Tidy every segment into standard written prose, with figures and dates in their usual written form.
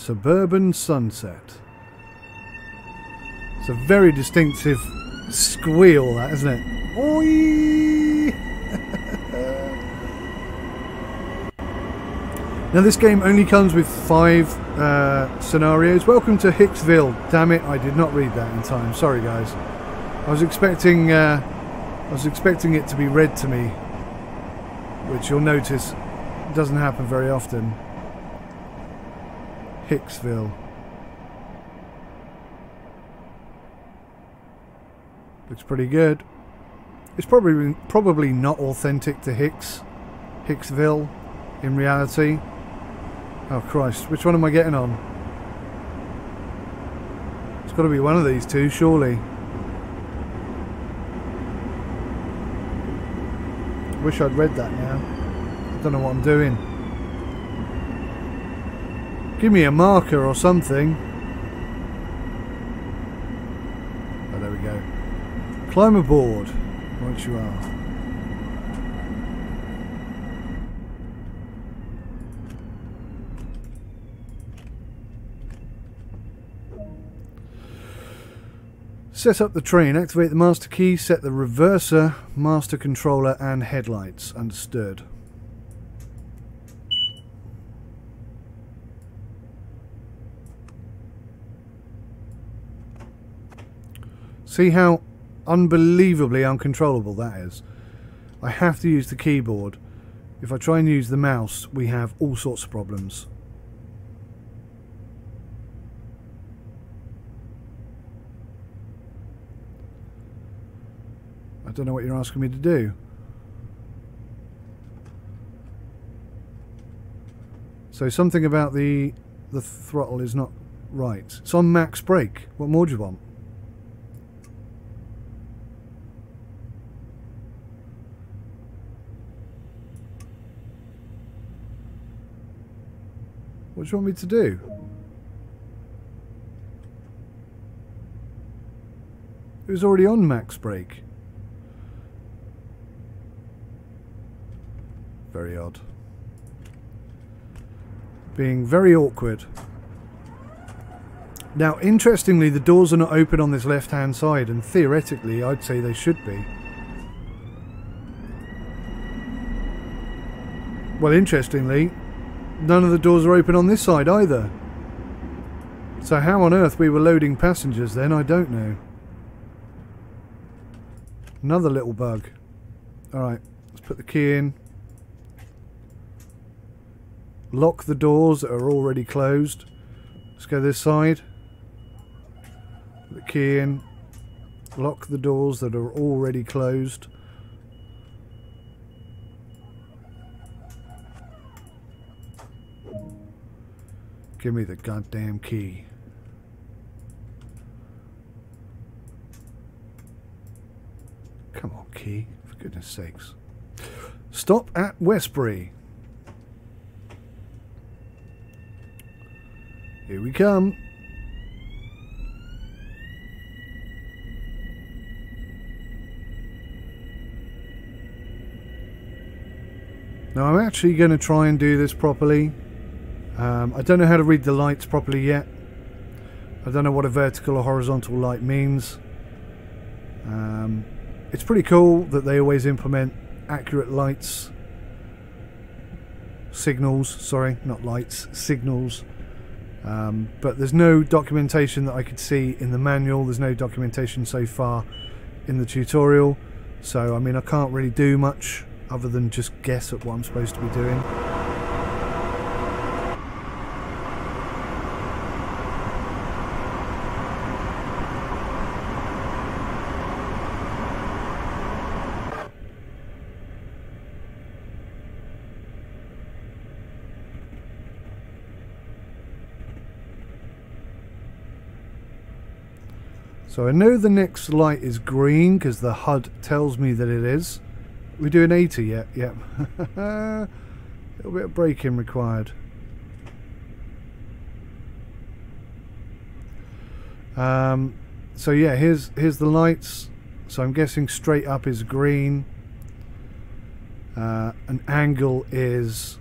Suburban sunset. It's a very distinctive squeal, that, isn't it? Oi! Now this game only comes with 5 scenarios. Welcome to Hicksville. Damn it, I did not read that in time. Sorry guys. I was expecting it to be read to me, which you'll notice doesn't happen very often. Hicksville. Looks pretty good. It's probably not authentic to Hicksville in reality. Oh Christ, which one am I getting on? It's got to be one of these two, surely. Wish I'd read that now. I don't know what I'm doing. Give me a marker or something. Oh, there we go. Climb aboard. Right you are. Set up the train. Activate the master key. Set the reverser, master controller and headlights. Understood. See how unbelievably uncontrollable that is. I have to use the keyboard. If I try and use the mouse, we have all sorts of problems. I don't know what you're asking me to do. So something about the throttle is not right. It's on max brake. What more do you want? What do you want me to do? It was already on max brake. Very odd. Being very awkward. Now, interestingly, the doors are not open on this left-hand side, and theoretically, I'd say they should be. Well, interestingly, none of the doors are open on this side either. So how on earth we were loading passengers then, I don't know. Another little bug. Alright, let's put the key in. Lock the doors that are already closed. Let's go this side. Put the key in. Lock the doors that are already closed. Give me the goddamn key. Come on, key. For goodness sakes. Stop at Westbury. Here we come. Now I'm actually going to try and do this properly. I don't know how to read the lights properly yet. I don't know what a vertical or horizontal light means. It's pretty cool that they always implement accurate lights. Signals, sorry, not lights, signals. But there's no documentation that I could see in the manual. There's no documentation so far in the tutorial. So, I mean, I can't really do much other than just guess at what I'm supposed to be doing. So I know the next light is green because the HUD tells me that it is. We're doing 80 yet? Yep. A little bit of braking required. So yeah, here's the lights. So I'm guessing straight up is green. An angle is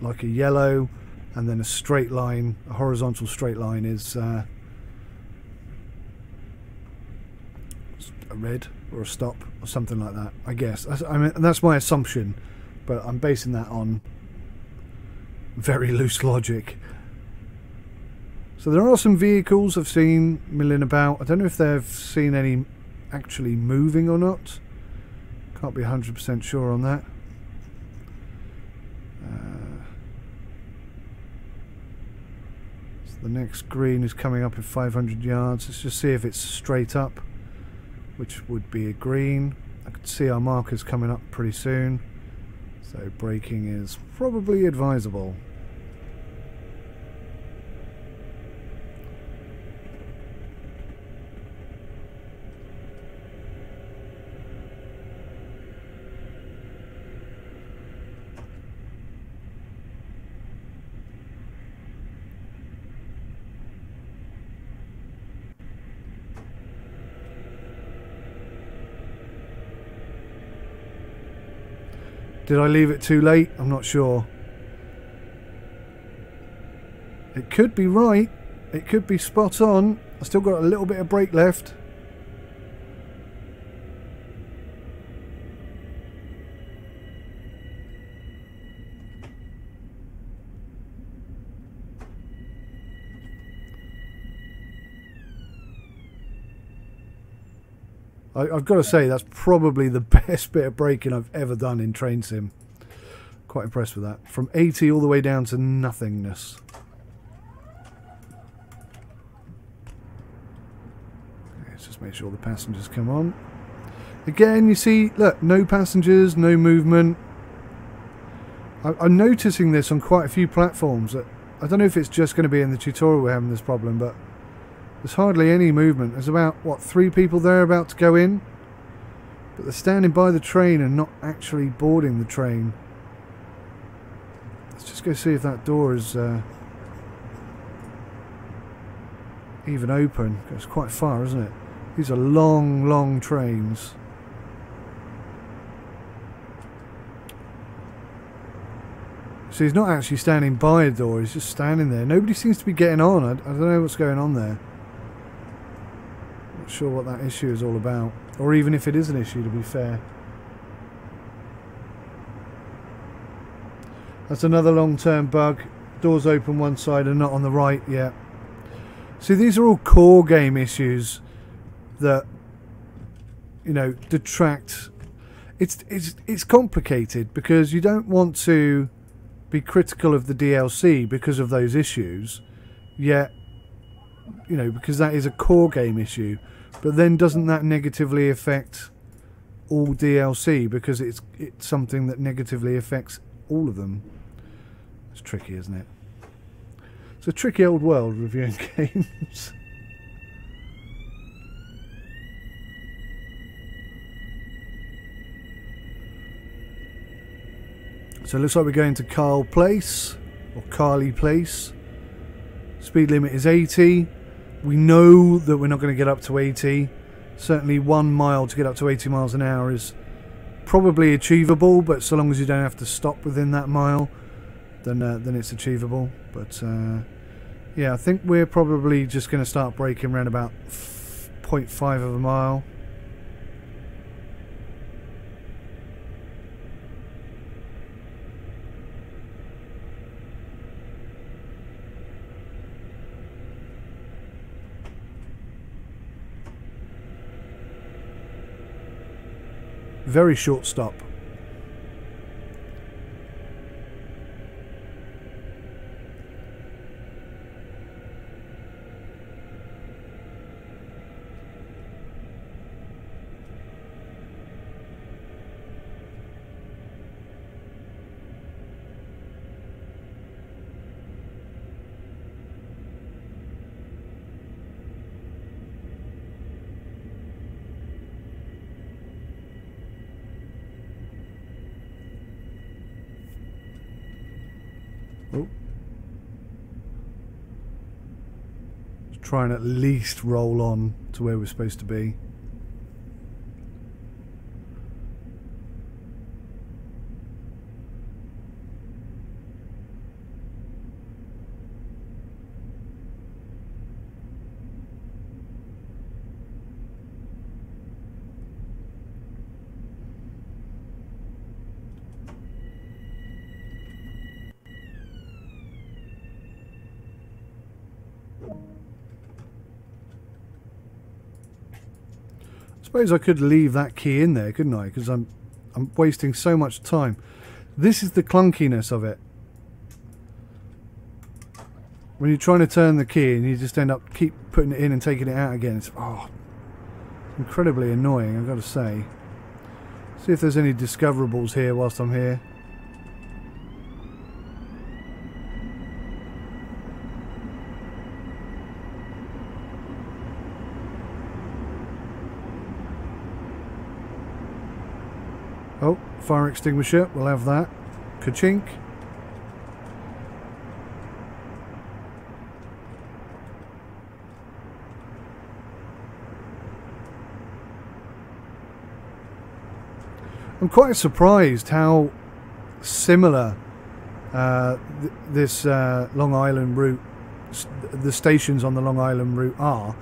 like a yellow, and then a straight line, a horizontal straight line is a red or a stop or something like that, I guess. I mean, that's my assumption, but I'm basing that on very loose logic. So there are some vehicles I've seen milling about. I don't know if they've seen any actually moving or not. Can't be 100% sure on that. So the next green is coming up in 500 yards. Let's just see if it's straight up, which would be a green. I could see our markers coming up pretty soon, so braking is probably advisable. Did I leave it too late? I'm not sure. It could be right. It could be spot on. I still got a little bit of brake left. I've got to say, that's probably the best bit of braking I've ever done in Train Sim. Quite impressed with that. From 80 all the way down to nothingness. Okay, let's just make sure the passengers come on. Again, you see, look, no passengers, no movement. I'm noticing this on quite a few platforms. I don't know if it's just going to be in the tutorial we're having this problem, but there's hardly any movement. There's about, what, 3 people there about to go in? But they're standing by the train and not actually boarding the train. Let's just go see if that door is even open. It's quite far, isn't it? These are long, long trains. So he's not actually standing by a door, he's just standing there. Nobody seems to be getting on. I don't know what's going on there. Not sure what that issue is all about, or even if it is an issue, to be fair. That's another long-term bug. Doors open one side and not on the right yet. See, these are all core game issues that, you know, detract. It's complicated because you don't want to be critical of the DLC because of those issues, yet, you know, because that is a core game issue. But then doesn't that negatively affect all DLC because it's something that negatively affects all of them? It's tricky, isn't it? It's a tricky old world, reviewing games. So it looks like we're going to Carl Place, or Carly Place. Speed limit is 80. We know that we're not going to get up to 80. Certainly 1 mile to get up to 80 miles an hour is probably achievable, but so long as you don't have to stop within that mile, then it's achievable. But yeah, I think we're probably just going to start braking around about 0.5 of a mile. Very short stop. Oh. Try and at least roll on to where we're supposed to be. suppose I could leave that key in there, couldn't I? Because I'm wasting so much time. This is the clunkiness of it. When you're trying to turn the key and you just end up keep putting it in and taking it out again. It's incredibly annoying, I've got to say. See if there's any discoverables here whilst I'm here. Oh, fire extinguisher, we'll have that. Ka-chink. I'm quite surprised how similar this Long Island route, the stations on the Long Island route are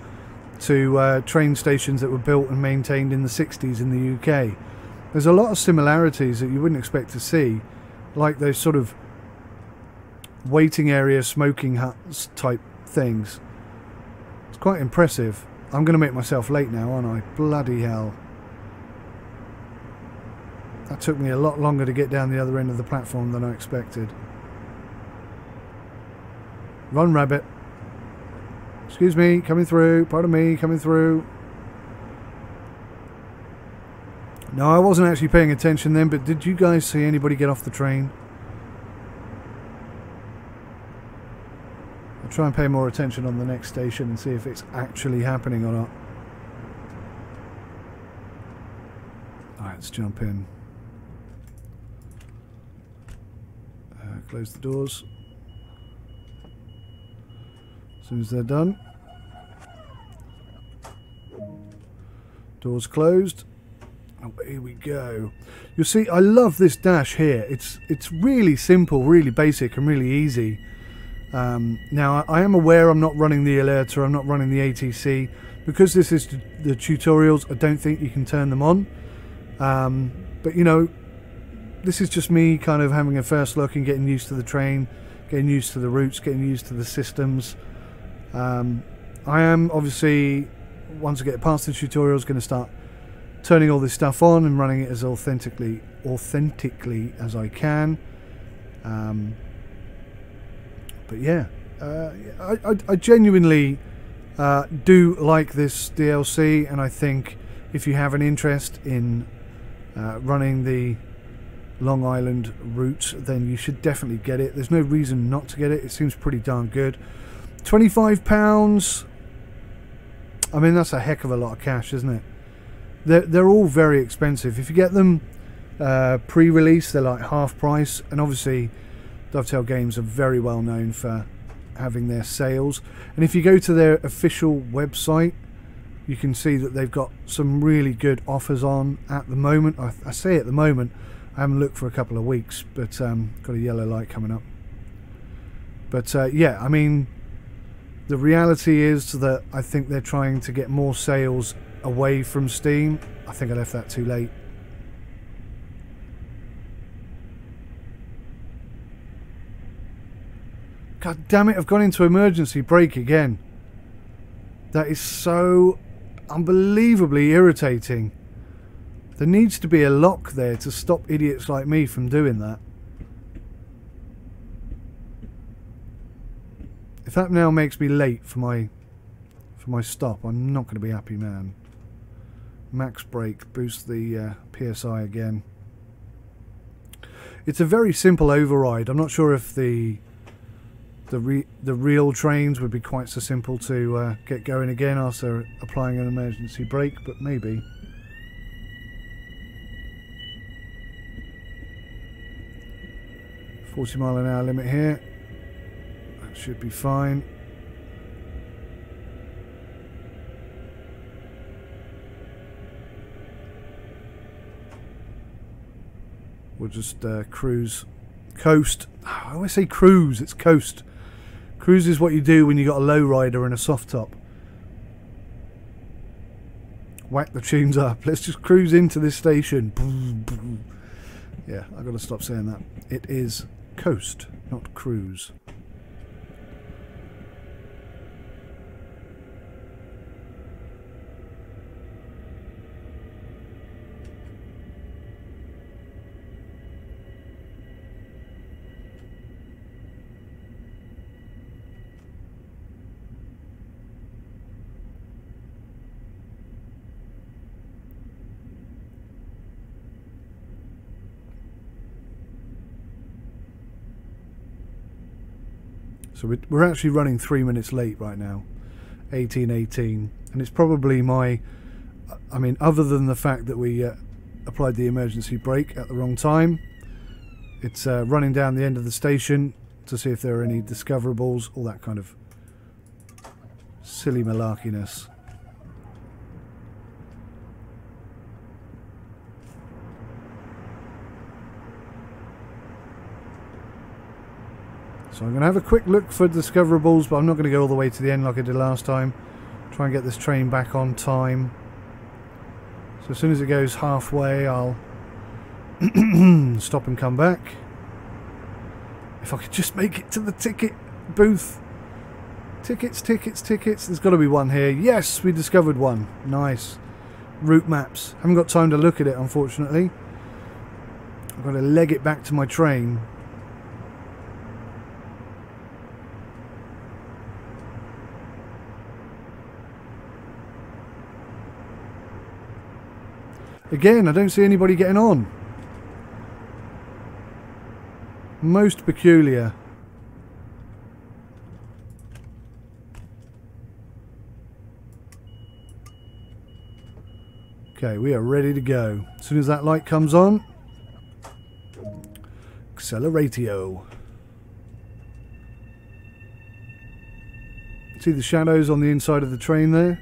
to train stations that were built and maintained in the 60s in the UK. There's a lot of similarities that you wouldn't expect to see, like those sort of waiting area smoking huts type things. It's quite impressive. I'm going to make myself late now, aren't I? Bloody hell. That took me a lot longer to get down the other end of the platform than I expected. Run, rabbit. Excuse me, coming through. Pardon me, coming through. No, I wasn't actually paying attention then, but did you guys see anybody get off the train? I'll try and pay more attention on the next station and see if it's actually happening or not. Alright, let's jump in. Close the doors. As soon as they're done. Doors closed. Oh, here we go. You'll see, I love this dash here. It's really simple, really basic, and really easy. Now, I am aware I'm not running the alerter, I'm not running the ATC. Because this is the tutorials, I don't think you can turn them on. But, you know, this is just me kind of having a first look and getting used to the train, getting used to the routes, getting used to the systems. I am obviously, once I get past the tutorials, going to start turning all this stuff on and running it as authentically as I can. But yeah, I genuinely do like this DLC, and I think if you have an interest in running the Long Island route, then you should definitely get it. There's no reason not to get it. It seems pretty darn good. £25. I mean, that's a heck of a lot of cash, isn't it? They're all very expensive. If you get them pre-release, they're like half price. And obviously, Dovetail Games are very well known for having their sales. And if you go to their official website, you can see that they've got some really good offers on at the moment. I say at the moment. I haven't looked for a couple of weeks, but got a yellow light coming up. But yeah, I mean, the reality is that I think they're trying to get more sales away from Steam. I think I left that too late. God damn it, I've gone into emergency brake again. That is so unbelievably irritating. There needs to be a lock there to stop idiots like me from doing that. If that now makes me late for my stop, I'm not going to be happy, man. Max brake, boost the PSI again. It's a very simple override. I'm not sure if the real trains would be quite so simple to get going again after applying an emergency brake, but maybe. £40-mile-an-hour limit here. That should be fine. We'll just coast. I always say cruise, it's coast. Cruise is what you do when you got a low rider and a soft top. Whack the tunes up. Let's just cruise into this station. Yeah, I've got to stop saying that. It is coast, not cruise. So we're actually running 3 minutes late right now. 18:18, and it's probably my, I mean, other than the fact that we applied the emergency brake at the wrong time, it's running down the end of the station to see if there are any discoverables, all that kind of silly malarkiness. So I'm going to have a quick look for discoverables, but I'm not going to go all the way to the end like I did last time. Try and get this train back on time. So as soon as it goes halfway, I'll stop and come back. If I could just make it to the ticket booth. Tickets, tickets, tickets. There's got to be one here. Yes, we discovered one. Nice. Route maps. Haven't got time to look at it, unfortunately. I've got to leg it back to my train. Again, I don't see anybody getting on. Most peculiar. Okay, we are ready to go. As soon as that light comes on, acceleratio. See the shadows on the inside of the train there?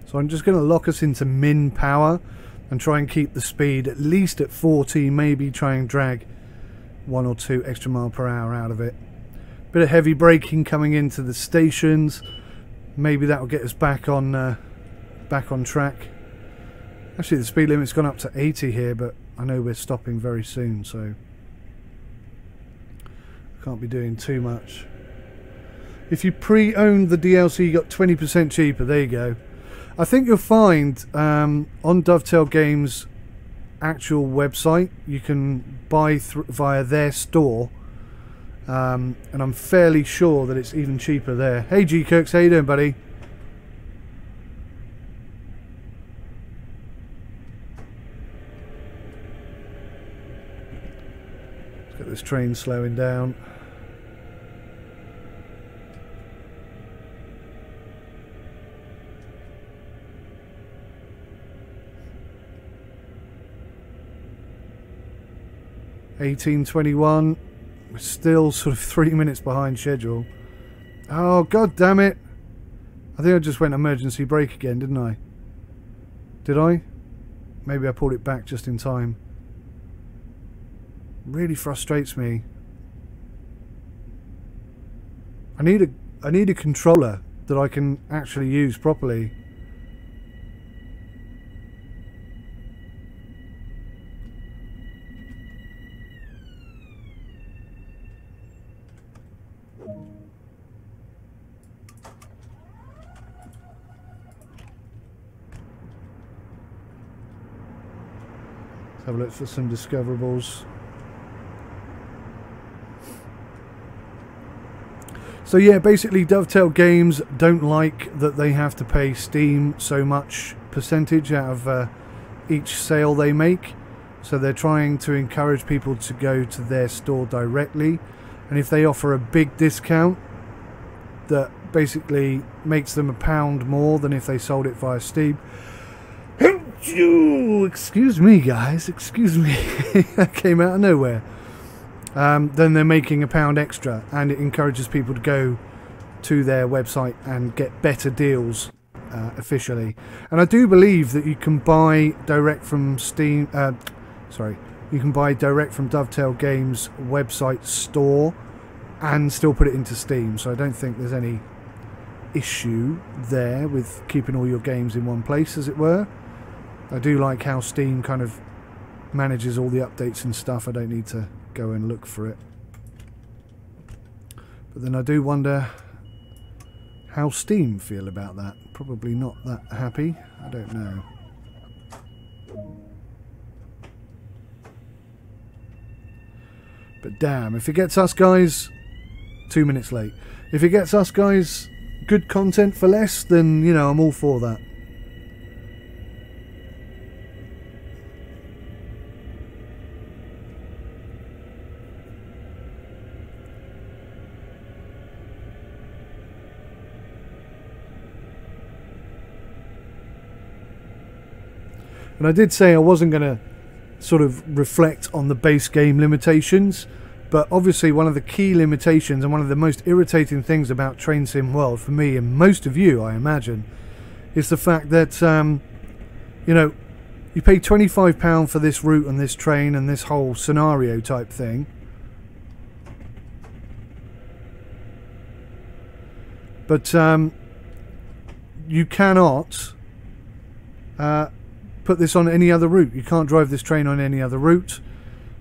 So I'm just going to lock us into min power and try and keep the speed at least at 40, maybe try and drag 1 or 2 extra mile per hour out of it. Bit of heavy braking coming into the stations. Maybe that will get us back on track. Actually, the speed limit's gone up to 80 here, but I know we're stopping very soon, so can't be doing too much. If you pre-owned the DLC, you got 20% cheaper. There you go. I think you'll find on Dovetail Games' actual website, you can buy via their store, and I'm fairly sure that it's even cheaper there. Hey G Cooks, how you doing, buddy? Let's get this train slowing down. (18:21). We're still sort of 3 minutes behind schedule. Oh god damn it! I think I just went emergency brake again, didn't I? Did I? Maybe I pulled it back just in time. Really frustrates me. I need a controller that I can actually use properly. Have a look for some discoverables. So yeah, basically Dovetail Games don't like that they have to pay Steam so much percentage out of each sale they make. So they're trying to encourage people to go to their store directly. And if they offer a big discount that basically makes them £1 more than if they sold it via Steam. Excuse me guys, excuse me. That came out of nowhere. Then they're making £1 extra, and it encourages people to go to their website and get better deals officially. And I do believe that you can buy direct from Steam, you can buy direct from Dovetail Games website store and still put it into Steam, so I don't think there's any issue there with keeping all your games in one place, as it were. I do like how Steam kind of manages all the updates and stuff. I don't need to go and look for it. But then I do wonder How Steam feel about that? Probably not that happy. I don't know. But damn, if it gets us guys 2 minutes late. If it gets us guys good content for less, then, you know, I'm all for that. And I did say I wasn't going to sort of reflect on the base game limitations, but obviously one of the key limitations and one of the most irritating things about Train Sim World for me and most of you, I imagine, is the fact that you know, you pay £25 for this route and this train and this whole scenario type thing, but you cannot put this on any other route. You can't drive this train on any other route.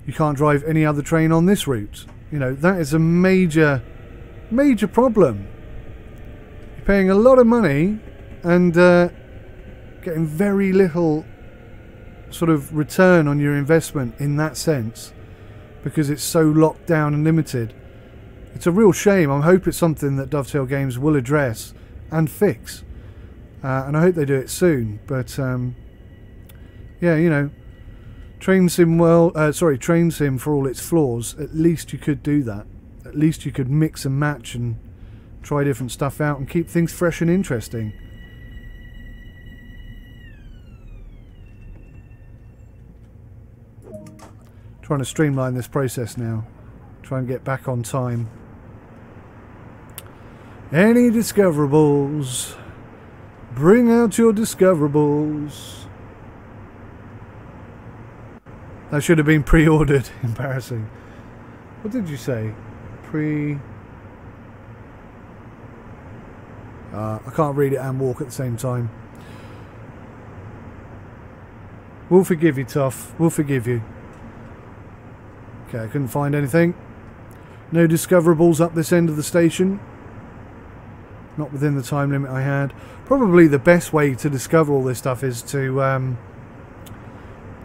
You can't drive any other train on this route. You know, that is a major problem. You're paying a lot of money and getting very little sort of return on your investment in that sense, because it's so locked down and limited. It's a real shame. I hope it's something that Dovetail Games will address and fix, and I hope they do it soon. But yeah, you know, Train Sim for all its flaws, at least you could do that. At least you could mix and match and try different stuff out and keep things fresh and interesting. Trying to streamline this process now. Try and get back on time. Any discoverables? Bring out your discoverables. That should have been pre-ordered. Embarrassing. What did you say? I can't read it and walk at the same time. We'll forgive you, Tough. We'll forgive you. Okay, I couldn't find anything. No discoverables up this end of the station. Not within the time limit I had. Probably the best way to discover all this stuff is to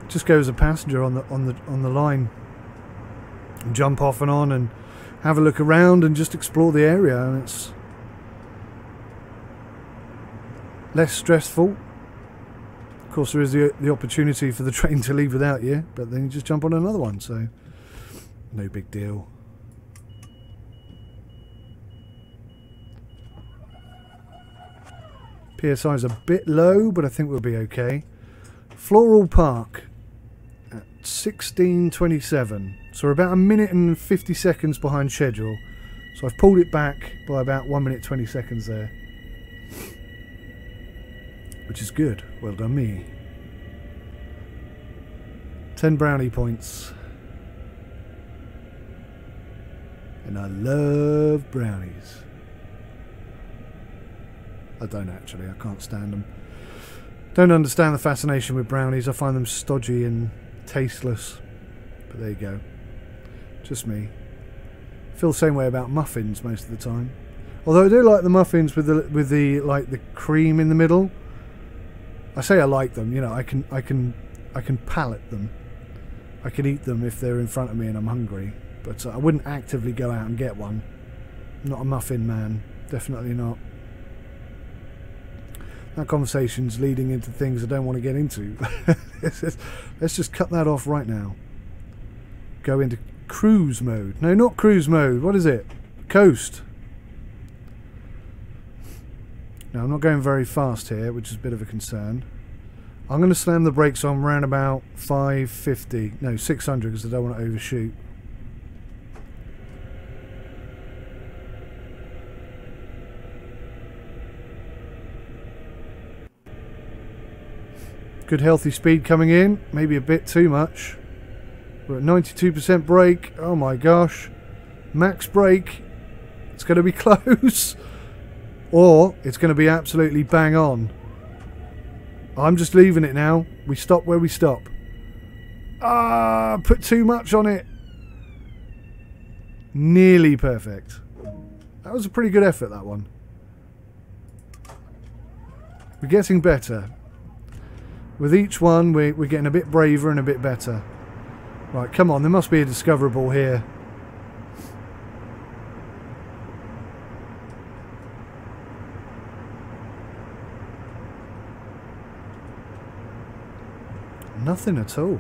just go as a passenger on the line, and jump off and on and have a look around and just explore the area, and it's less stressful. Of course, there is the opportunity for the train to leave without you, but then you just jump on another one, so no big deal. PSI is a bit low, but I think we'll be okay. Floral Park at 16:27, so we're about 1 minute and 50 seconds behind schedule. So I've pulled it back by about 1 minute 20 seconds there, which is good. Well done me. 10 brownie points. And I love brownies. I don't actually, I can't stand them. Don't understand the fascination with brownies. I find them stodgy and tasteless. But there you go. Just me. I feel the same way about muffins most of the time. Although I do like the muffins with the like the cream in the middle. I say I like them, you know, I can palate them. I can eat them if they're in front of me and I'm hungry. But I wouldn't actively go out and get one. I'm not a muffin man. Definitely not. That conversation's leading into things I don't want to get into. Let's just cut that off right now. Go into cruise mode. No, not cruise mode. What is it? Coast. Now, I'm not going very fast here, which is a bit of a concern. I'm going to slam the brakes on round about 550. No, 600, because I don't want to overshoot. Good healthy speed coming in, maybe a bit too much. We're at 92% brake. Oh my gosh. Max brake. It's going to be close. Or it's going to be absolutely bang on. I'm just leaving it now. We stop where we stop. Ah, put too much on it. Nearly perfect. That was a pretty good effort, that one. We're getting better. With each one, we're getting a bit braver and a bit better. Right, come on, there must be a discoverable here. Nothing at all.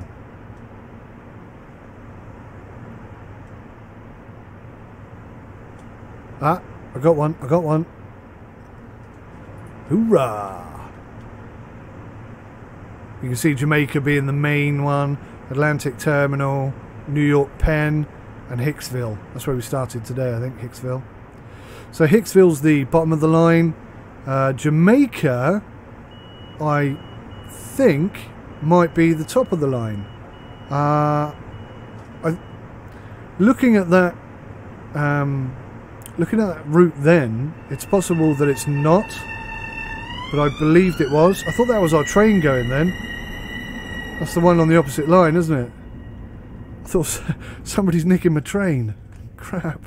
Ah, I got one, I got one. Hoorah! You can see Jamaica being the main one, Atlantic Terminal, New York Penn, and Hicksville. That's where we started today, I think, Hicksville. So Hicksville's the bottom of the line. Jamaica, I think, might be the top of the line. Looking at that route then, it's possible that it's not, but I believed it was. I thought that was our train going then. That's the one on the opposite line, isn't it? I thought somebody's nicking my train. Crap.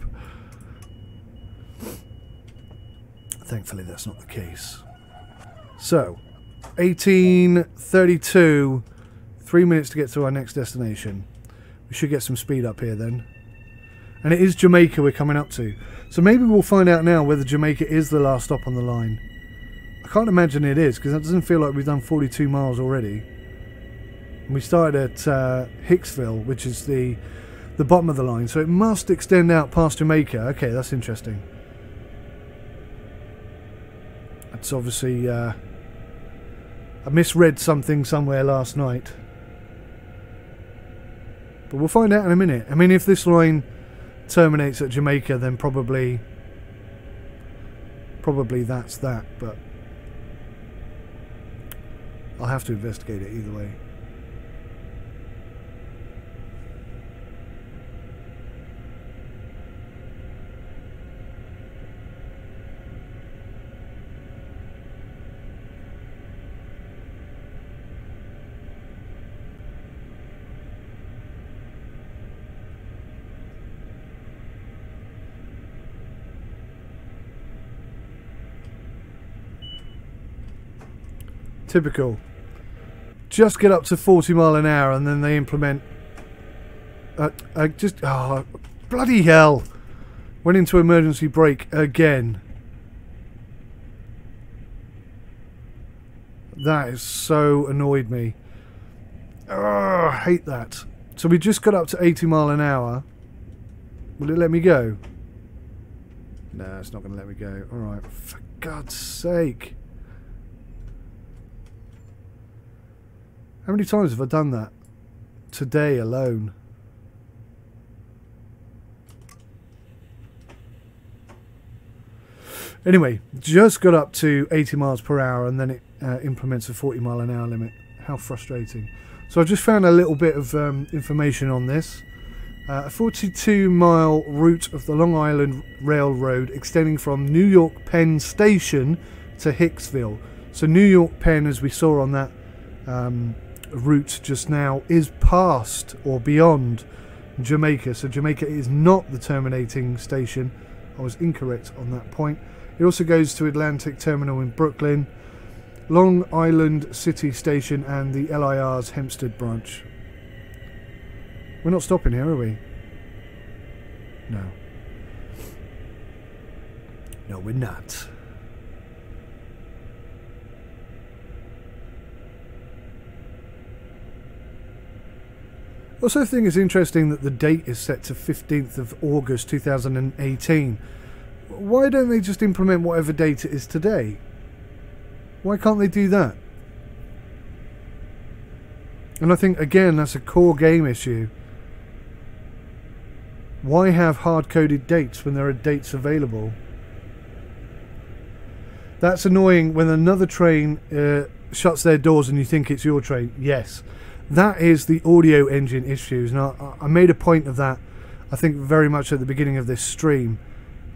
Thankfully that's not the case. So, 18:32, 3 minutes to get to our next destination. We should get some speed up here then. And it is Jamaica we're coming up to. So maybe we'll find out now whether Jamaica is the last stop on the line. I can't imagine it is, because that doesn't feel like we've done 42 miles already. And we started at Hicksville, which is the bottom of the line. So it must extend out past Jamaica. Okay, that's interesting. That's obviously... I misread something somewhere last night. But we'll find out in a minute. I mean, if this line terminates at Jamaica, then probably that's that, but I'll have to investigate it either way. Typical. Just get up to 40 mile an hour and then they implement... oh, bloody hell. Went into emergency brake again. That is so annoyed me. I hate that. So we just got up to 80 mile an hour. Will it let me go? No, it's not going to let me go. Alright, for God's sake. How many times have I done that? Today alone. Anyway, just got up to 80 miles per hour and then it implements a 40 mile an hour limit. How frustrating. So I've just found a little bit of information on this. A 42-mile route of the Long Island Railroad extending from New York Penn Station to Hicksville. So New York Penn, as we saw on that route just now, is past or beyond Jamaica. So Jamaica is not the terminating station. I was incorrect on that point. It also goes to Atlantic Terminal in Brooklyn, Long Island City Station and the LIRR's Hempstead Branch. We're not stopping here, are we? No. No, we're not. Also, I think it's interesting that the date is set to 15th of August 2018. Why don't they just implement whatever date it is today? Why can't they do that? And I think, again, that's a core game issue. Why have hard-coded dates when there are dates available? That's annoying when another train shuts their doors and you think it's your train. Yes. That is the audio engine issues. Now, I made a point of that, I think, very much at the beginning of this stream.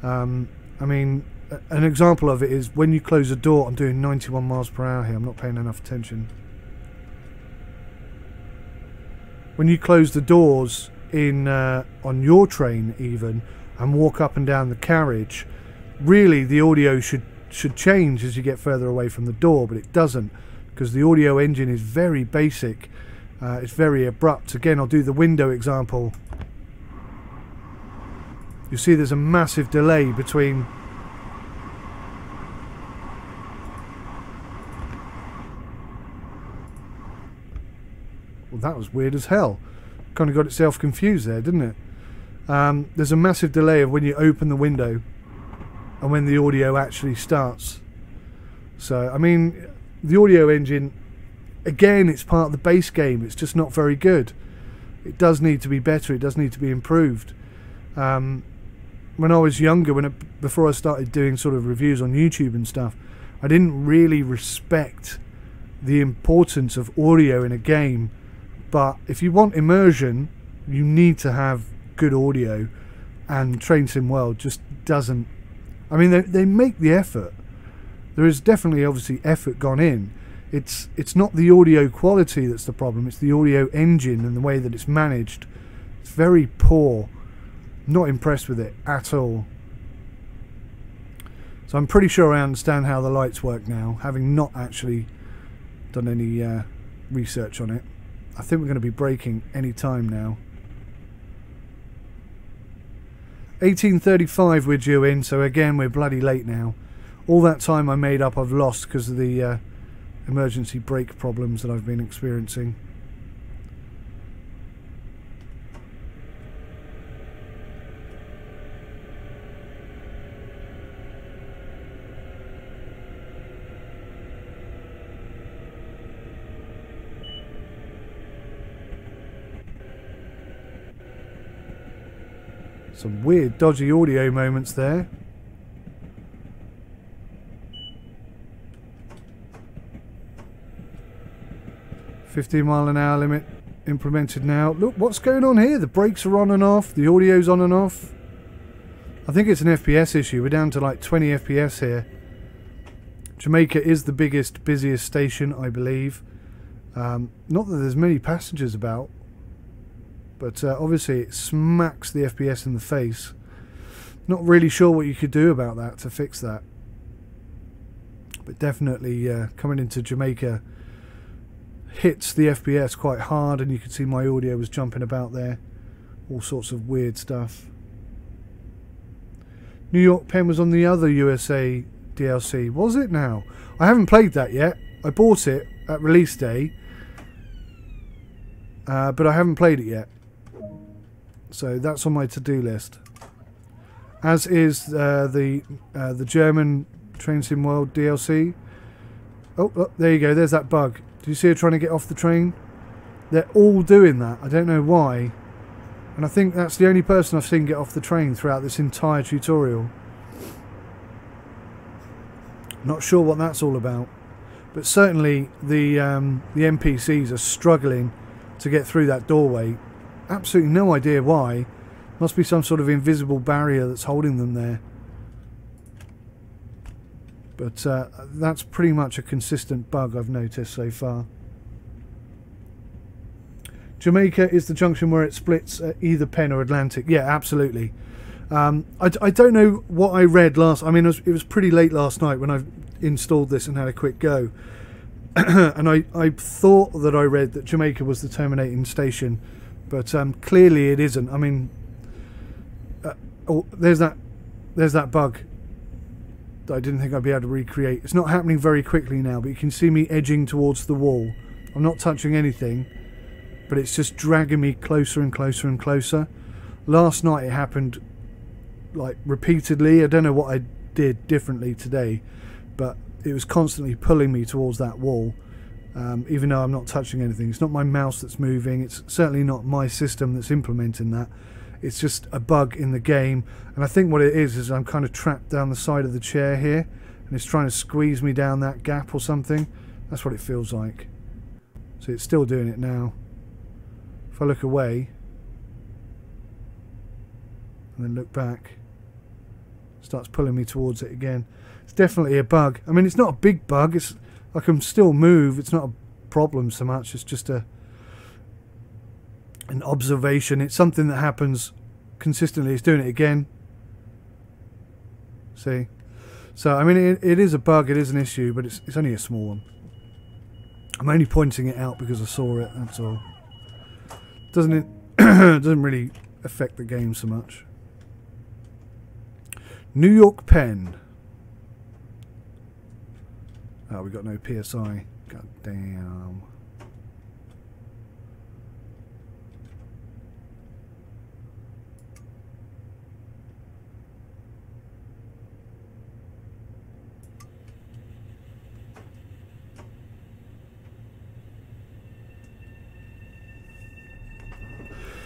I mean, an example of it is when you close a door. I'm doing 91 miles per hour here. I'm not paying enough attention. When you close the doors in on your train even and walk up and down the carriage, really the audio should should change as you get further away from the door, but it doesn't, because the audio engine is very basic. It's very abrupt. Again, I'll do the window example. You see there's a massive delay between well, that was weird as hell. Kind of got itself confused there, didn't it? There's a massive delay of when you open the window and when the audio actually starts. So, I mean, the audio engine, again, it's part of the base game. It's just not very good. It does need to be better. It does need to be improved. When I was younger, before I started doing sort of reviews on YouTube and stuff, I didn't really respect the importance of audio in a game. But if you want immersion, you need to have good audio, and Train Sim World just doesn't. I mean, they make the effort. There is definitely, obviously, effort gone in. It's not the audio quality that's the problem. It's the audio engine and the way that it's managed. It's very poor. Not impressed with it at all. So I'm pretty sure I understand how the lights work now, having not actually done any research on it. I think we're going to be braking any time now. 18:35 we're due in, so again we're bloody late now. All that time I made up I've lost because of the emergency brake problems that I've been experiencing. Some weird dodgy audio moments there. $15-mile-an-hour limit implemented now. Look, what's going on here? The brakes are on and off. The audio's on and off. I think it's an FPS issue. We're down to like 20 FPS here. Jamaica is the biggest, busiest station, I believe. Not that there's many passengers about. But obviously it smacks the FPS in the face. Not really sure what you could do about that to fix that. But definitely coming into Jamaica hits the FPS quite hard, and you can see my audio was jumping about there. All sorts of weird stuff. New York Penn was on the other USA DLC. Was it now? I haven't played that yet. I bought it at release day. But I haven't played it yet. So that's on my to-do list. As is the German Train Sim World DLC. Oh, there you go. There's that bug. Do you see her trying to get off the train? They're all doing that. I don't know why. And I think that's the only person I've seen get off the train throughout this entire tutorial. Not sure what that's all about. But certainly the NPCs are struggling to get through that doorway. Absolutely no idea why. Must be some sort of invisible barrier that's holding them there. But that's pretty much a consistent bug I've noticed so far. Jamaica is the junction where it splits either Penn or Atlantic. Yeah, absolutely. I don't know what I read last. I mean, it was pretty late last night when I installed this and had a quick go. And I thought that I read that Jamaica was the terminating station. But clearly it isn't. I mean, oh, there's that bug that I didn't think I'd be able to recreate. It's not happening very quickly now, but you can see me edging towards the wall. I'm not touching anything, but it's just dragging me closer and closer and closer. Last night it happened like repeatedly. I don't know what I did differently today, but it was constantly pulling me towards that wall. Even though I'm not touching anything. It's not my mouse that's moving. It's certainly not my system that's implementing that. It's just a bug in the game. And I think what it is I'm kind of trapped down the side of the chair here. And it's trying to squeeze me down that gap or something. That's what it feels like. So it's still doing it now. If I look away and then look back, it starts pulling me towards it again. It's definitely a bug. I mean, it's not a big bug. It's I can still move. It's not a problem so much. It's just an observation. It's something that happens consistently. It's doing it again. See? So, I mean, it is a bug, it is an issue, but it's only a small one. I'm only pointing it out because I saw it, that's all. Doesn't really affect the game so much. New York Penn. Oh, we got no PSI. God damn.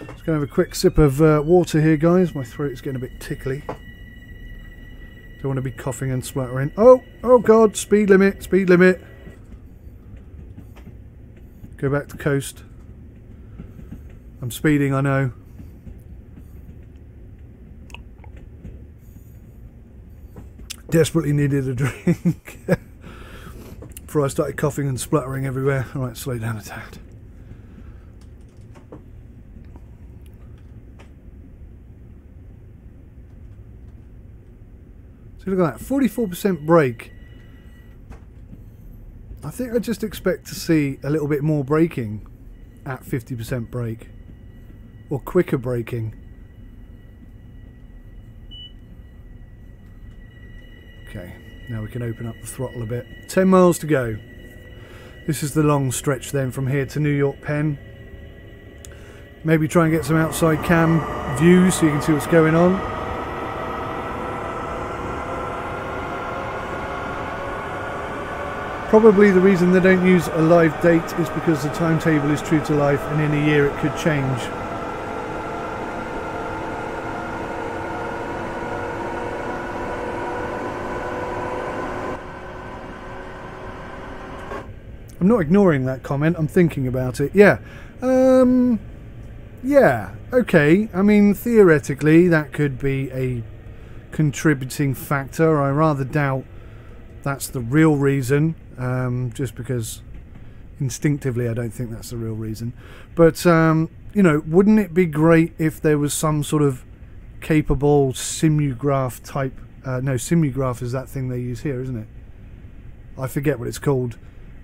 Just going to have a quick sip of water here, guys. My throat's getting a bit tickly. Don't want to be coughing and spluttering. Oh God, speed limit, speed limit. Go back to coast. I'm speeding, I know. Desperately needed a drink before I started coughing and spluttering everywhere. Alright, slow down a tad. So look at that, 44% brake. I think I just expect to see a little bit more braking at 50% brake. Or quicker braking. Okay, now we can open up the throttle a bit. 10 miles to go. This is the long stretch then from here to New York Penn. Maybe try and get some outside cam views so you can see what's going on. Probably the reason they don't use a live date is because the timetable is true to life and in a year it could change. I'm not ignoring that comment, I'm thinking about it. Yeah. Yeah, okay. I mean, theoretically that could be a contributing factor. I rather doubt that's the real reason. Just because instinctively I don't think that's the real reason. But, you know, wouldn't it be great if there was some sort of capable simulgraph type... no, simulgraph is that thing they use here, isn't it? I forget what it's called.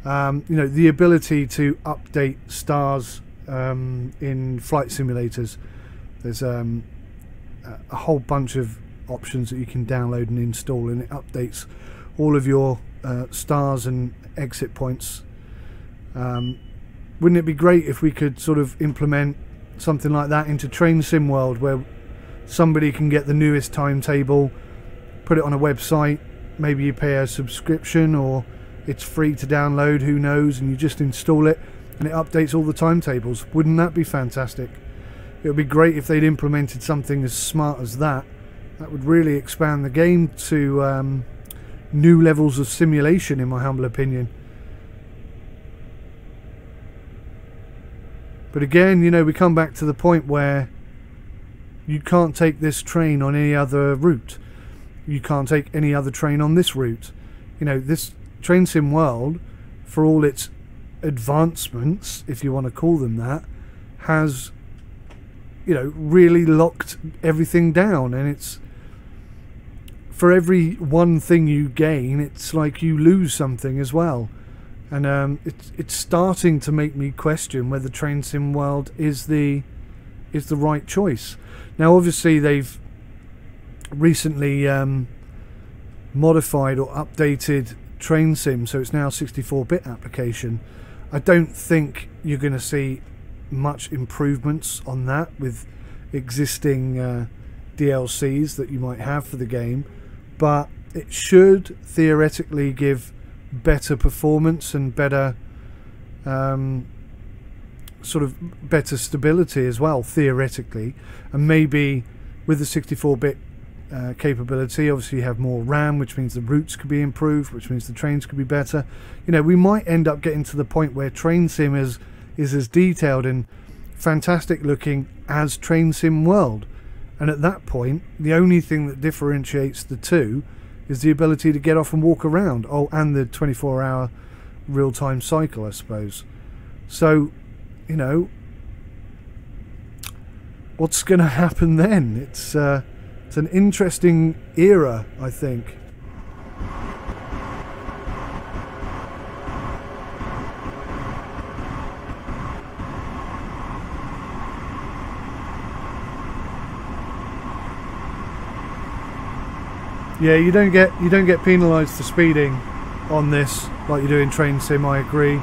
You know, the ability to update stars in flight simulators. There's a whole bunch of options that you can download and install, and it updates all of your stars and exit points. Wouldn't it be great if we could sort of implement something like that into Train Sim World, where somebody can get the newest timetable, put it on a website, maybe you pay a subscription or it's free to download, who knows, and you just install it and it updates all the timetables. Wouldn't that be fantastic? It would be great if they'd implemented something as smart as that. That would really expand the game to new levels of simulation, in my humble opinion. But again, you know, we come back to the point where you can't take this train on any other route. You can't take any other train on this route. You know, this Train Sim World, for all its advancements, if you want to call them that, has, you know, really locked everything down, and it's, for every one thing you gain, it's like you lose something as well. And it's starting to make me question whether Train Sim World is the right choice. Now, obviously, they've recently modified or updated Train Sim, so it's now a 64-bit application. I don't think you're going to see much improvements on that with existing DLCs that you might have for the game, but it should theoretically give better performance and better sort of better stability as well, theoretically. And maybe with the 64-bit capability, obviously you have more RAM, which means the routes could be improved, which means the trains could be better. You know, we might end up getting to the point where Train Sim is as detailed and fantastic looking as Train Sim World. And at that point, the only thing that differentiates the two is the ability to get off and walk around. Oh, and the 24-hour real-time cycle, I suppose. So, you know, what's going to happen then? It's an interesting era, I think. Yeah, you don't get penalised for speeding on this like you do in Train Sim, I agree.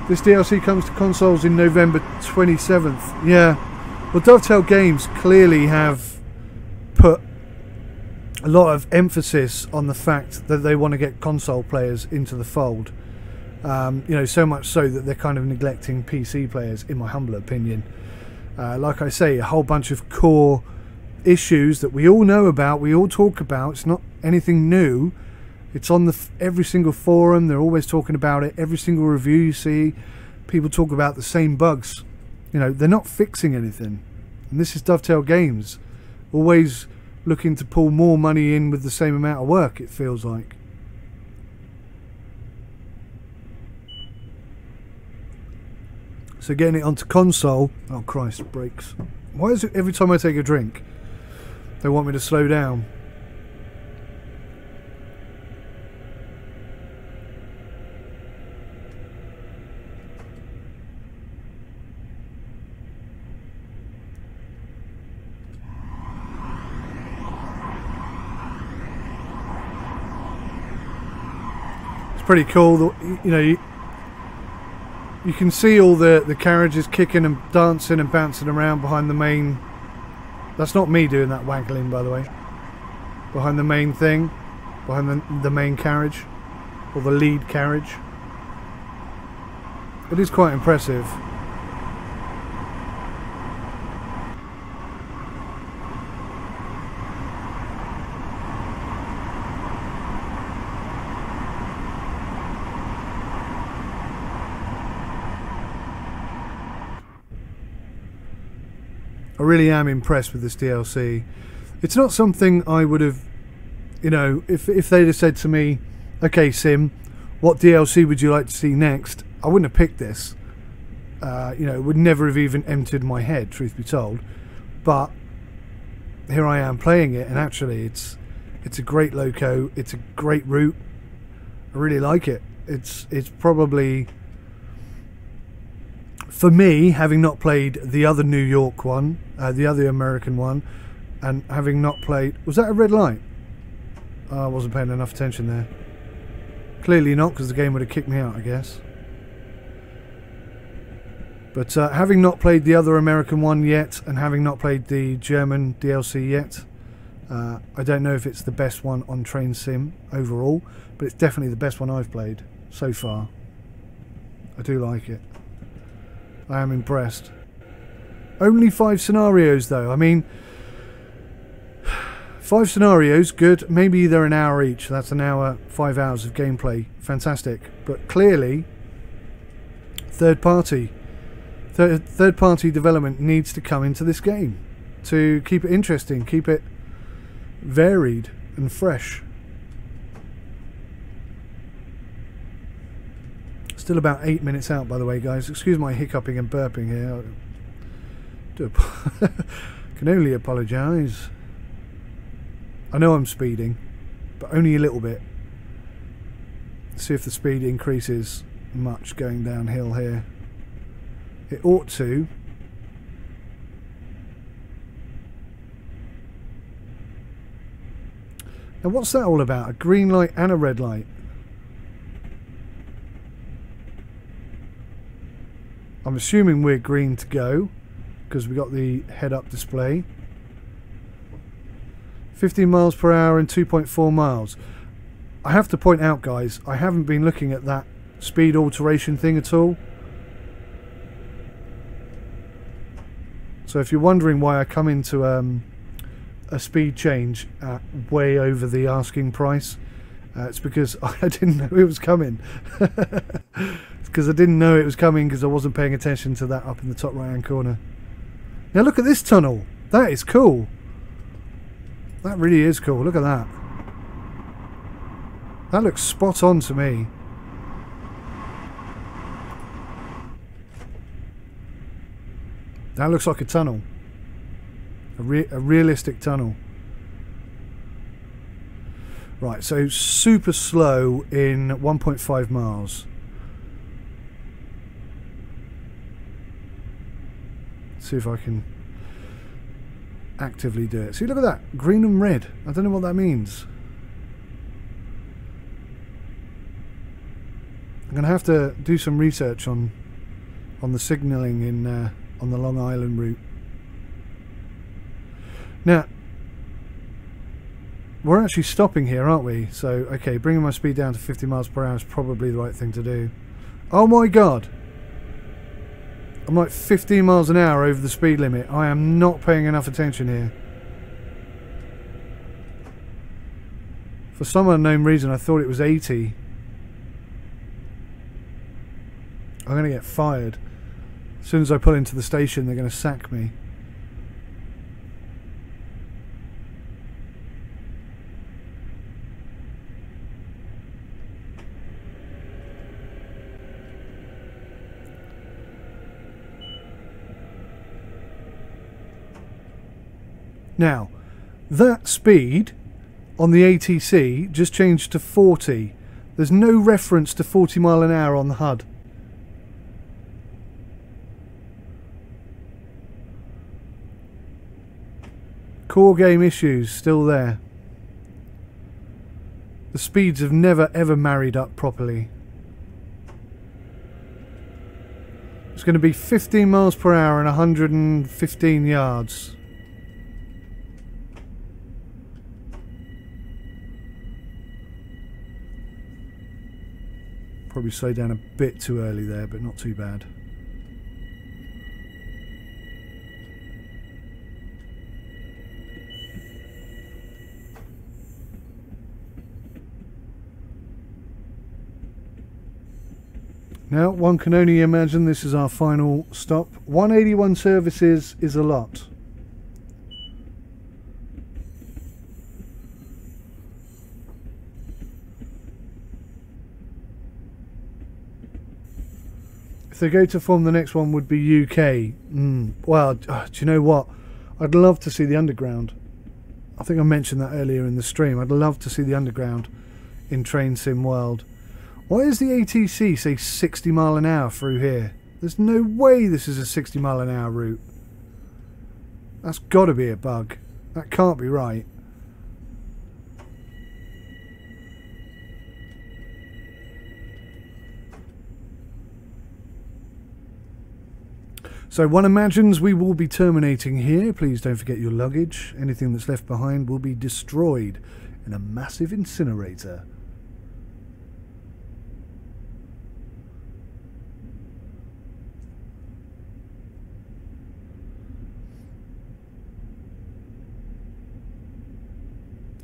This DLC comes to consoles in November 27th. Yeah, well, Dovetail Games clearly have put a lot of emphasis on the fact that they want to get console players into the fold. You know, so much so that they're kind of neglecting PC players, in my humble opinion. Like I say, a whole bunch of core issues that we all know about, we all talk about. It's not anything new. It's on every single forum. They're always talking about it. Every single review you see, people talk about the same bugs. You know, they're not fixing anything. And this is Dovetail Games, always looking to pull more money in with the same amount of work, it feels like. So getting it onto console... Oh Christ, brakes. Why is it every time I take a drink they want me to slow down? It's pretty cool, you know, you can see all the carriages kicking and dancing and bouncing around behind the main... That's not me doing that waggling, by the way. Behind the main thing. Behind the main carriage. Or the lead carriage. It is quite impressive. I really am impressed with this DLC. It's not something I would have, you know, if they'd have said to me, okay Sim, what DLC would you like to see next? I wouldn't have picked this. You know, it would never have even entered my head, truth be told. But here I am playing it, and actually it's a great loco, it's a great route. I really like it. It's probably... For me, having not played the other New York one, the other American one, and having not played... Was that a red light? I wasn't paying enough attention there. Clearly not, because the game would have kicked me out, I guess. But having not played the other American one yet, and having not played the German DLC yet, I don't know if it's the best one on Train Sim overall, but it's definitely the best one I've played so far. I do like it. I am impressed. Only 5 scenarios though. I mean, 5 scenarios, good. Maybe they're an hour each. That's an hour, 5 hours of gameplay. Fantastic. But clearly, third party development needs to come into this game to keep it interesting, keep it varied and fresh. Still about 8 minutes out, by the way, guys. Excuse my hiccuping and burping here. Can only apologise. I know I'm speeding, but only a little bit. Let's see if the speed increases much going downhill here. It ought to. Now, what's that all about? A green light and a red light? I'm assuming we're green to go because we got the head-up display. 15 miles per hour and 2.4 miles. I have to point out, guys, I haven't been looking at that speed alteration thing at all. So if you're wondering why I come into a speed change at way over the asking price, it's because I didn't know it was coming. Because I didn't know it was coming because I wasn't paying attention to that up in the top right hand corner. Now look at this tunnel. That is cool. That really is cool. Look at that. That looks spot on to me. That looks like a tunnel. A realistic tunnel. Right, so super slow in 1.5 miles. See if I can actively do it. See, look at that, green and red. I don't know what that means. I'm going to have to do some research on the signalling in on the Long Island route. Now, we're actually stopping here, aren't we? So, okay, bringing my speed down to 50 miles per hour is probably the right thing to do. Oh my god! I'm like 15 miles an hour over the speed limit. I am not paying enough attention here. For some unknown reason, I thought it was 80. I'm going to get fired. As soon as I pull into the station, they're going to sack me. Now, that speed on the ATC just changed to 40. There's no reference to 40 mile an hour on the HUD. Core game issues still there. The speeds have never ever married up properly. It's going to be 15 miles per hour and 115 yards. Probably slow down a bit too early there, but not too bad. Now, one can only imagine this is our final stop. 181 services is a lot. If they go to form, the next one would be UK. Well, do you know what? I'd love to see the underground. I think I mentioned that earlier in the stream. I'd love to see the underground in Train Sim World. Why does the ATC say 60 mile an hour through here? There's no way this is a 60 mile an hour route. That's got to be a bug. That can't be right. So one imagines we will be terminating here. Please don't forget your luggage. Anything that's left behind will be destroyed in a massive incinerator.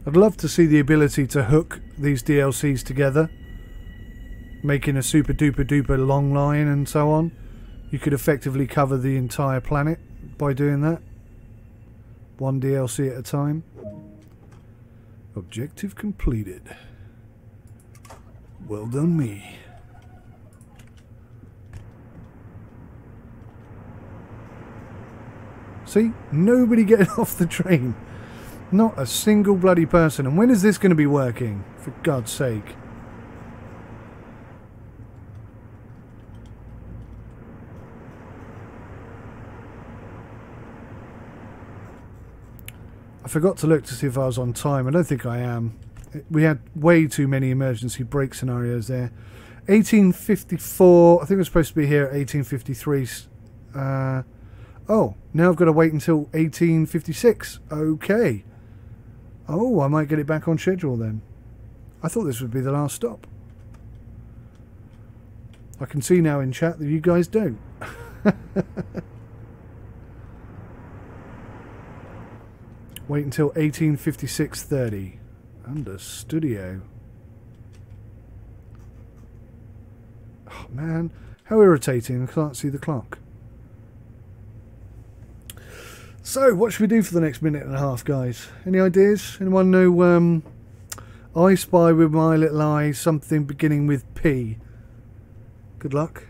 I'd love to see the ability to hook these DLCs together, making a super duper duper long line and so on. You could effectively cover the entire planet by doing that. One DLC at a time. Objective completed. Well done me. See? Nobody getting off the train. Not a single bloody person. And when is this going to be working? For God's sake. I forgot to look to see if I was on time. I don't think I am. We had way too many emergency brake scenarios there. 1854. I think we're supposed to be here at 1853. Oh, now I've got to wait until 1856. Okay. Oh, I might get it back on schedule then. I thought this would be the last stop. I can see now in chat that you guys don't. Wait until 1856:30. Under studio. Oh man, how irritating. I can't see the clock. So, what should we do for the next minute and a half, guys? Any ideas? Anyone know, I spy with my little eye something beginning with P. Good luck.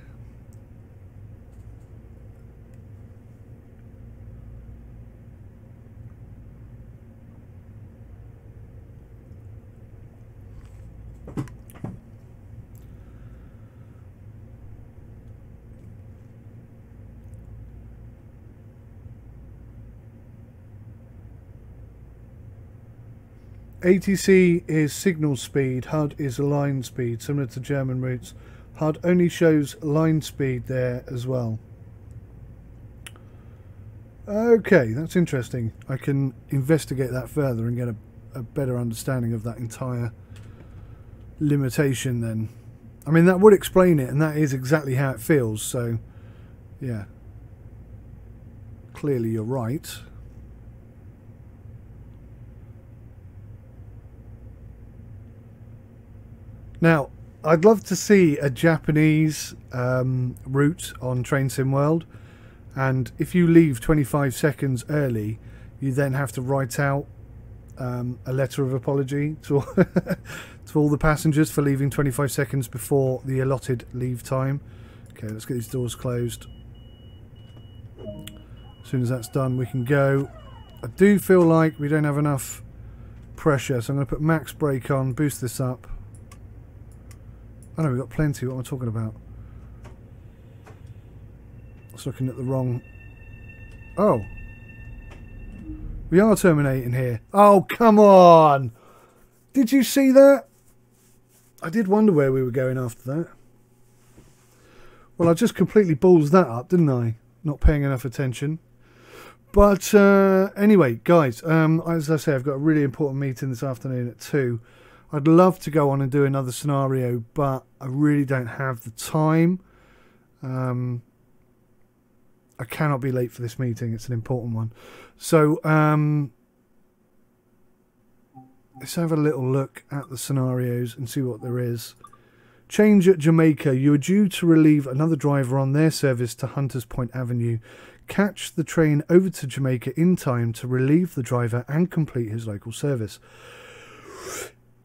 ATC is signal speed, HUD is line speed, similar to German routes. HUD only shows line speed there as well. Okay, that's interesting. I can investigate that further and get a better understanding of that entire limitation then. I mean, that would explain it, and that is exactly how it feels, so yeah. Clearly you're right. Now, I'd love to see a Japanese route on Train Sim World, and if you leave 25 seconds early, you then have to write out a letter of apology to to all the passengers for leaving 25 seconds before the allotted leave time. Okay, let's get these doors closed. As soon as that's done, we can go. I do feel like we don't have enough pressure, so I'm going to put max brake on, boost this up. Oh no, we've got plenty. What am I talking about? I was looking at the wrong... Oh! We are terminating here. Oh, come on! Did you see that? I did wonder where we were going after that. Well, I just completely balls that up, didn't I? Not paying enough attention. But anyway, guys, as I say, I've got a really important meeting this afternoon at 2. I'd love to go on and do another scenario, but I really don't have the time. I cannot be late for this meeting. It's an important one. So let's have a little look at the scenarios and see what there is. Change at Jamaica. You are due to relieve another driver on their service to Hunters Point Avenue. Catch the train over to Jamaica in time to relieve the driver and complete his local service.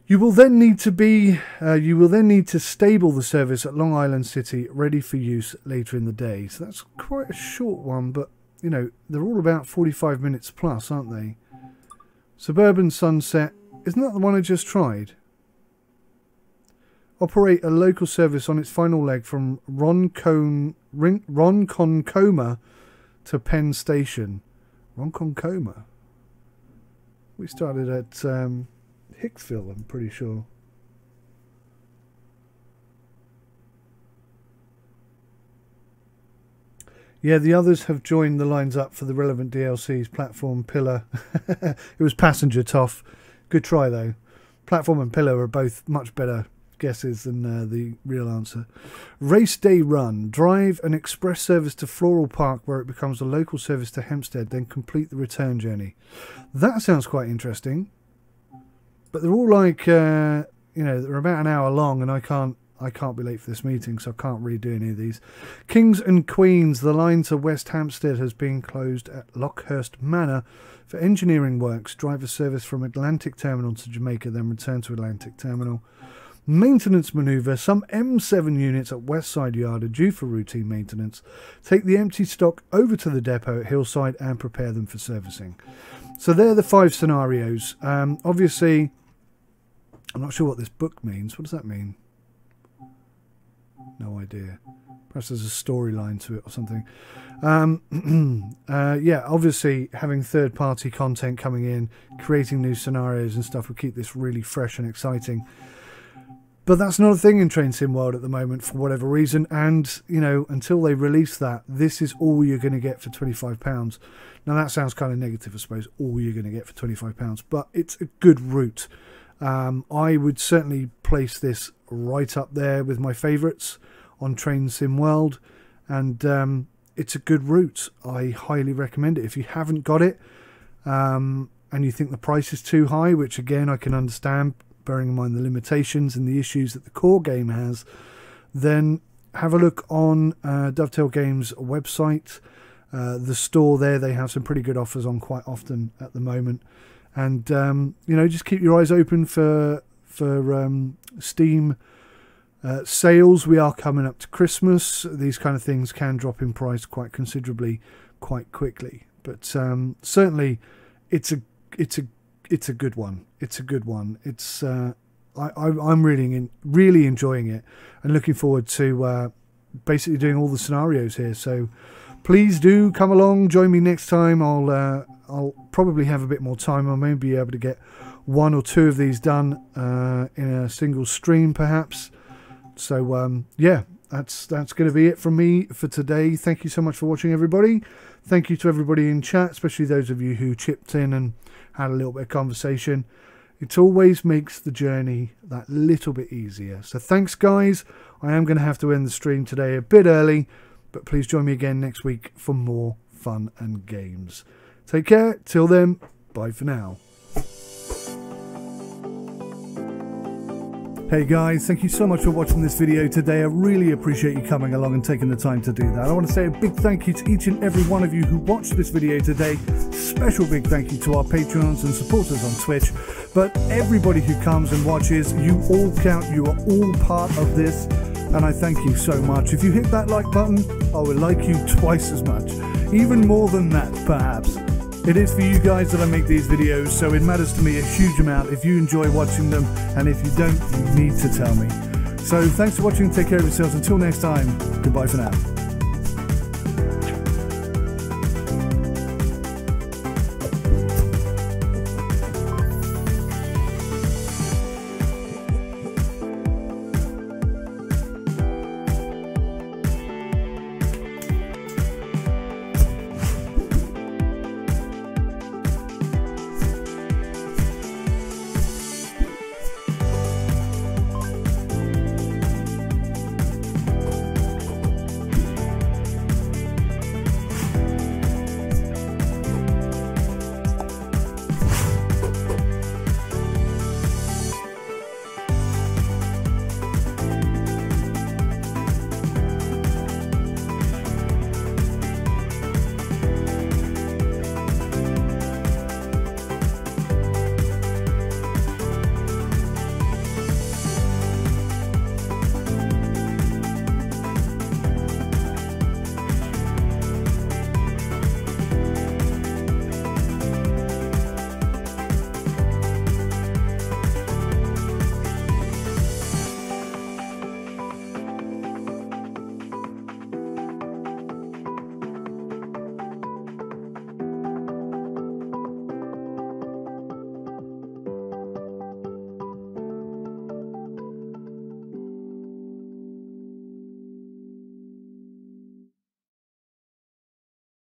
You will then need to stable the service at Long Island City, ready for use later in the day. So that's quite a short one, but you know they're all about 45 minutes plus, aren't they? Suburban Sunset, isn't that the one I just tried? Operate a local service on its final leg from Ronkonkoma to Penn Station. Ronkonkoma. We started at Hicksville, I'm pretty sure. Yeah, the others have joined the lines up for the relevant DLCs. Platform, Pillar. It was Passenger, Toff. Good try, though. Platform and Pillar are both much better guesses than the real answer. Race Day Run. Drive an express service to Floral Park where it becomes a local service to Hempstead, then complete the return journey. That sounds quite interesting. But they're all like, you know, they're about an hour long, and I can't be late for this meeting, so I can't really do any of these. Kings and Queens, the line to West Hampstead has been closed at Lockhurst Manor for engineering works. Driver service from Atlantic Terminal to Jamaica, then return to Atlantic Terminal. Maintenance manoeuvre. Some M7 units at Westside Yard are due for routine maintenance. Take the empty stock over to the depot at Hillside and prepare them for servicing. So they're the 5 scenarios. Obviously, I'm not sure what this book means. What does that mean? No idea. Perhaps there's a storyline to it or something. Yeah, obviously having third-party content coming in, creating new scenarios and stuff will keep this really fresh and exciting. But that's not a thing in Train Sim World at the moment for whatever reason. And, you know, until they release that, this is all you're going to get for £25. Now, that sounds kind of negative, I suppose, all you're going to get for £25. But it's a good route. I would certainly place this right up there with my favourites on Train Sim World. And it's a good route. I highly recommend it. If you haven't got it and you think the price is too high, which, again, I can understand, bearing in mind the limitations and the issues that the core game has, then have a look on Dovetail Games' website. The store there, they have some pretty good offers on quite often at the moment. And, you know, just keep your eyes open for Steam sales. We are coming up to Christmas. These kind of things can drop in price quite considerably quite quickly. But certainly it's a good one. It's a good one. It's I'm really enjoying it and looking forward to basically doing all the scenarios here. So please do come along, join me next time. I'll probably have a bit more time. I may be able to get 1 or 2 of these done in a single stream perhaps. So yeah, that's going to be it from me for today. Thank you so much for watching, everybody. Thank you to everybody in chat, especially those of you who chipped in and had a little bit of conversation. It always makes the journey that little bit easier. So thanks, guys. I am going to have to end the stream today a bit early, but please join me again next week for more fun and games. Take care. Till then, bye for now. Hey guys, thank you so much for watching this video today. I really appreciate you coming along and taking the time to do that. I want to say a big thank you to each and every one of you who watched this video today. Special big thank you to our patrons and supporters on Twitch. But everybody who comes and watches, you all count. You are all part of this. And I thank you so much. If you hit that like button, I will like you twice as much. Even more than that, perhaps. It is for you guys that I make these videos, so it matters to me a huge amount if you enjoy watching them, and if you don't, you need to tell me. So thanks for watching, take care of yourselves, until next time, goodbye for now.